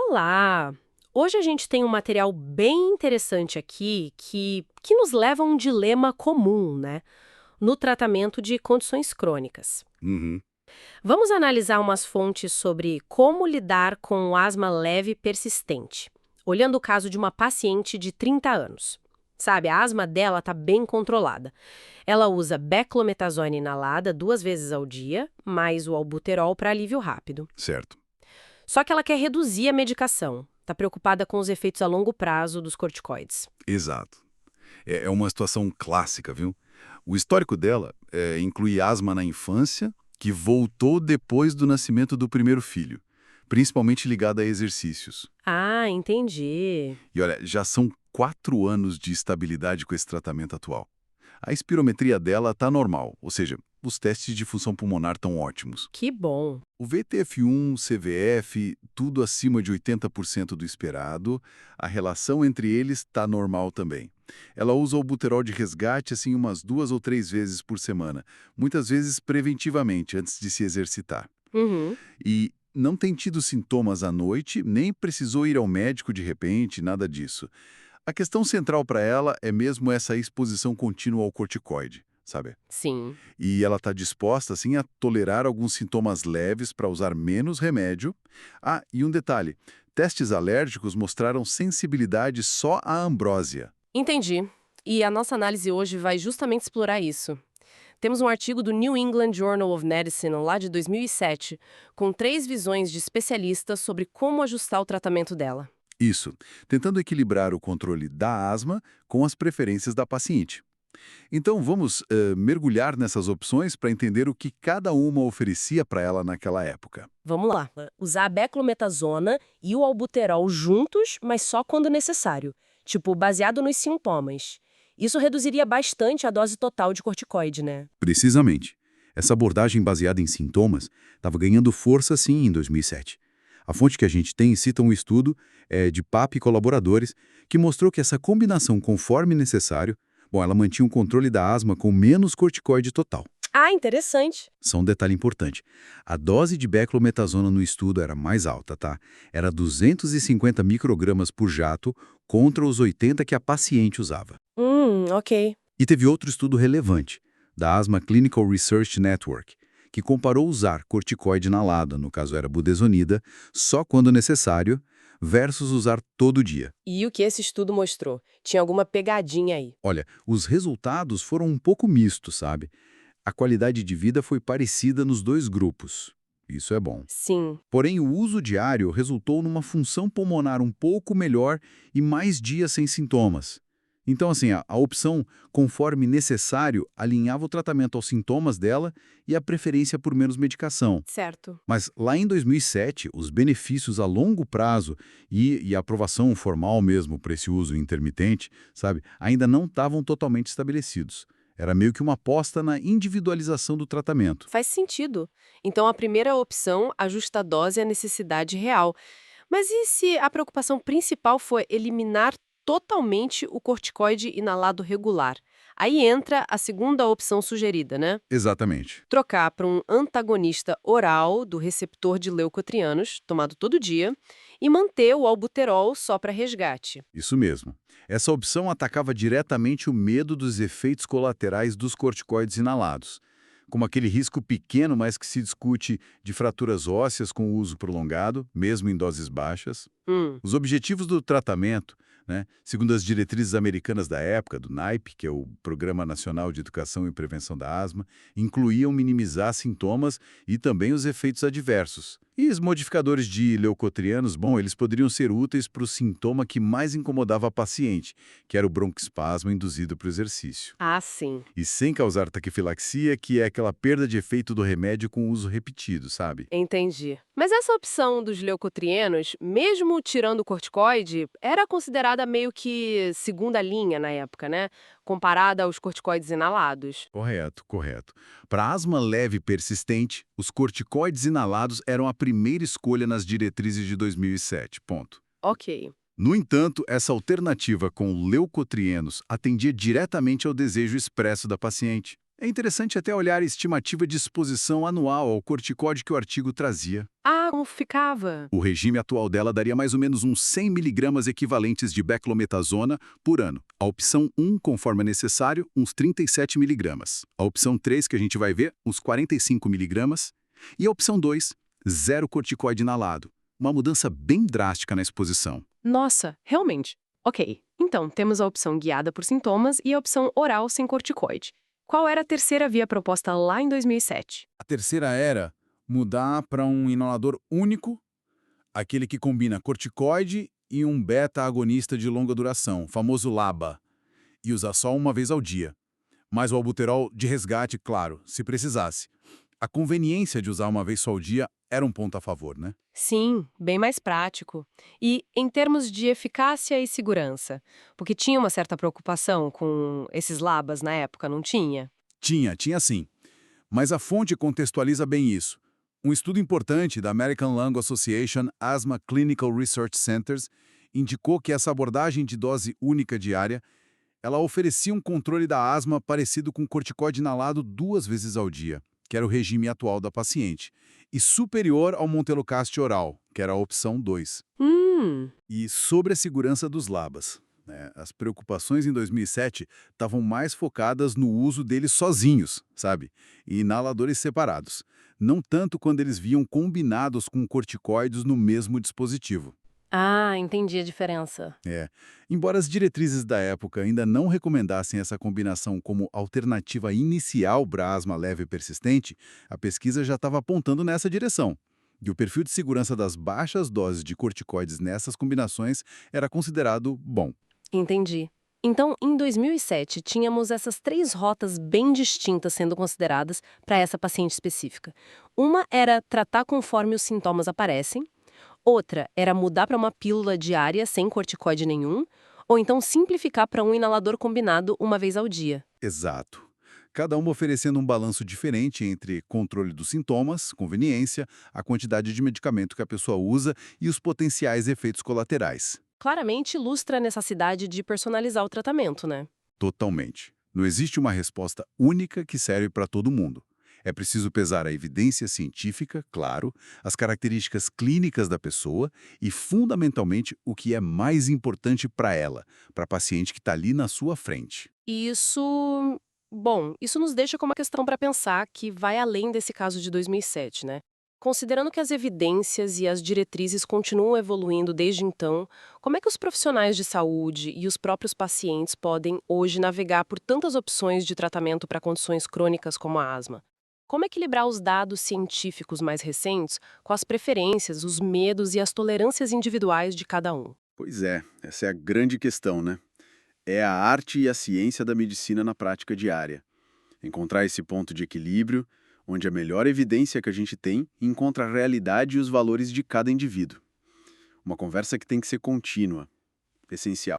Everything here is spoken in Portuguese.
Olá! Hoje a gente tem um material bem interessante aqui que nos leva a um dilema comum, né? No tratamento de condições crônicas. Uhum. Vamos analisar umas fontes sobre como lidar com o asma leve persistente, olhando o caso de uma paciente de 30 anos. Sabe, a asma dela está bem controlada. Ela usa beclometasona inalada 2 vezes ao dia, mais o albuterol para alívio rápido. Certo. Só que ela quer reduzir a medicação. Está preocupada com os efeitos a longo prazo dos corticoides. Exato. É uma situação clássica, viu? O histórico dela inclui asma na infância, que voltou depois do nascimento do primeiro filho, principalmente ligada a exercícios. Ah, entendi. E olha, já são 4 anos de estabilidade com esse tratamento atual. A espirometria dela está normal, ou seja, os testes de função pulmonar estão ótimos. Que bom. O VTF1, CVF, tudo acima de 80% do esperado, a relação entre eles está normal também. Ela usa o buterol de resgate assim umas 2 ou 3 vezes por semana, muitas vezes preventivamente, antes de se exercitar. Uhum. E não tem tido sintomas à noite, nem precisou ir ao médico de repente, nada disso. A questão central para ela é mesmo essa exposição contínua ao corticoide, sabe? Sim. E ela está disposta, assim, a tolerar alguns sintomas leves para usar menos remédio. Ah, e um detalhe: testes alérgicos mostraram sensibilidade só à ambrósia. Entendi. E a nossa análise hoje vai justamente explorar isso. Temos um artigo do New England Journal of Medicine, lá de 2007, com 3 visões de especialistas sobre como ajustar o tratamento dela. Isso, tentando equilibrar o controle da asma com as preferências da paciente. Então vamos mergulhar nessas opções para entender o que cada uma oferecia para ela naquela época. Vamos lá. Usar a beclometasona e o albuterol juntos, mas só quando necessário. Tipo, baseado nos sintomas. Isso reduziria bastante a dose total de corticoide, né? Precisamente. Essa abordagem baseada em sintomas estava ganhando força sim em 2007. A fonte que a gente tem cita um estudo de PAP e colaboradores que mostrou que essa combinação conforme necessário, bom, ela mantinha um controle da asma com menos corticoide total. Ah, interessante. Só um detalhe importante. A dose de beclometasona no estudo era mais alta, tá? Era 250 microgramas por jato contra os 80 que a paciente usava. Ok. E teve outro estudo relevante, da Asthma Clinical Research Network, que comparou usar corticoide inalada, no caso era budesonida, só quando necessário, versus usar todo dia. E o que esse estudo mostrou? Tinha alguma pegadinha aí? Olha, os resultados foram um pouco mistos, sabe? A qualidade de vida foi parecida nos dois grupos. Isso é bom. Sim. Porém, o uso diário resultou numa função pulmonar um pouco melhor e mais dias sem sintomas. Então, assim, a opção, conforme necessário, alinhava o tratamento aos sintomas dela e a preferência por menos medicação. Certo. Mas lá em 2007, os benefícios a longo prazo e a aprovação formal mesmo para esse uso intermitente, sabe, ainda não estavam totalmente estabelecidos. Era meio que uma aposta na individualização do tratamento. Faz sentido. Então, a primeira opção ajusta a dose à necessidade real. Mas e se a preocupação principal for eliminar totalmente o corticoide inalado regular? Aí entra a segunda opção sugerida, né? Exatamente. Trocar para um antagonista oral do receptor de leucotrienos, tomado todo dia, e manter o albuterol só para resgate. Isso mesmo. Essa opção atacava diretamente o medo dos efeitos colaterais dos corticoides inalados, como aquele risco pequeno, mas que se discute de fraturas ósseas com o uso prolongado, mesmo em doses baixas. Hum, Os objetivos do tratamento, né, segundo as diretrizes americanas da época, do NAIP, que é o Programa Nacional de Educação e Prevenção da Asma, incluíam minimizar sintomas e também os efeitos adversos. E os modificadores de leucotrienos, bom, eles poderiam ser úteis para o sintoma que mais incomodava a paciente, que era o broncoespasmo induzido por exercício. ah, sim. E sem causar taquifilaxia, que é aquela perda de efeito do remédio com uso repetido, sabe? Entendi. Mas essa opção dos leucotrienos, mesmo tirando o corticoide, era considerada meio que segunda linha na época, né? Comparada aos corticoides inalados. Correto, correto. Para asma leve persistente, os corticoides inalados eram a primeira escolha nas diretrizes de 2007. Ponto. Ok. No entanto, essa alternativa com leucotrienos atendia diretamente ao desejo expresso da paciente. É interessante até olhar a estimativa de exposição anual ao corticóide que o artigo trazia. Ah, como ficava? O regime atual dela daria mais ou menos uns 100 miligramas equivalentes de beclometasona por ano. A opção 1, conforme é necessário, uns 37 miligramas. A opção 3, que a gente vai ver, uns 45 miligramas. E a opção 2, zero corticoide inalado. Uma mudança bem drástica na exposição. Nossa, realmente. Ok, então temos a opção guiada por sintomas e a opção oral sem corticoide. Qual era a terceira via proposta lá em 2007? A terceira era mudar para um inalador único, aquele que combina corticoide e um beta-agonista de longa duração, famoso LABA, e usar só uma vez ao dia. Mas o albuterol de resgate, claro, se precisasse. A conveniência de usar uma vez só ao dia era um ponto a favor, né? Sim, bem mais prático. E em termos de eficácia e segurança? Porque tinha uma certa preocupação com esses labas na época, não tinha? Tinha sim. Mas a fonte contextualiza bem isso. Um estudo importante da American Lung Association Asthma Clinical Research Centers indicou que essa abordagem de dose única diária ela oferecia um controle da asma parecido com corticoide inalado 2 vezes ao dia, que era o regime atual da paciente, e superior ao montelukast oral, que era a opção 2. E sobre a segurança dos LABAs, né, as preocupações em 2007 estavam mais focadas no uso deles sozinhos, sabe? E inaladores separados. Não tanto quando eles viam combinados com corticoides no mesmo dispositivo. Ah, entendi a diferença. Embora as diretrizes da época ainda não recomendassem essa combinação como alternativa inicial para asma leve e persistente, a pesquisa já estava apontando nessa direção. E o perfil de segurança das baixas doses de corticoides nessas combinações era considerado bom. Entendi. Então, em 2007, tínhamos essas 3 rotas bem distintas sendo consideradas para essa paciente específica. Uma era tratar conforme os sintomas aparecem, outra era mudar para uma pílula diária sem corticoide nenhum, ou então simplificar para um inalador combinado uma vez ao dia. Exato. Cada uma oferecendo um balanço diferente entre controle dos sintomas, conveniência, a quantidade de medicamento que a pessoa usa e os potenciais efeitos colaterais. Claramente ilustra a necessidade de personalizar o tratamento, né? Totalmente. Não existe uma resposta única que serve para todo mundo. É preciso pesar a evidência científica, claro, as características clínicas da pessoa e, fundamentalmente, o que é mais importante para ela, para a paciente que está ali na sua frente. E isso nos deixa com uma questão para pensar que vai além desse caso de 2007, né? Considerando que as evidências e as diretrizes continuam evoluindo desde então, como é que os profissionais de saúde e os próprios pacientes podem hoje navegar por tantas opções de tratamento para condições crônicas como a asma? Como equilibrar os dados científicos mais recentes com as preferências, os medos e as tolerâncias individuais de cada um? Pois é, essa é a grande questão, né? É a arte e a ciência da medicina na prática diária. Encontrar esse ponto de equilíbrio, onde a melhor evidência que a gente tem encontra a realidade e os valores de cada indivíduo. Uma conversa que tem que ser contínua, essencial.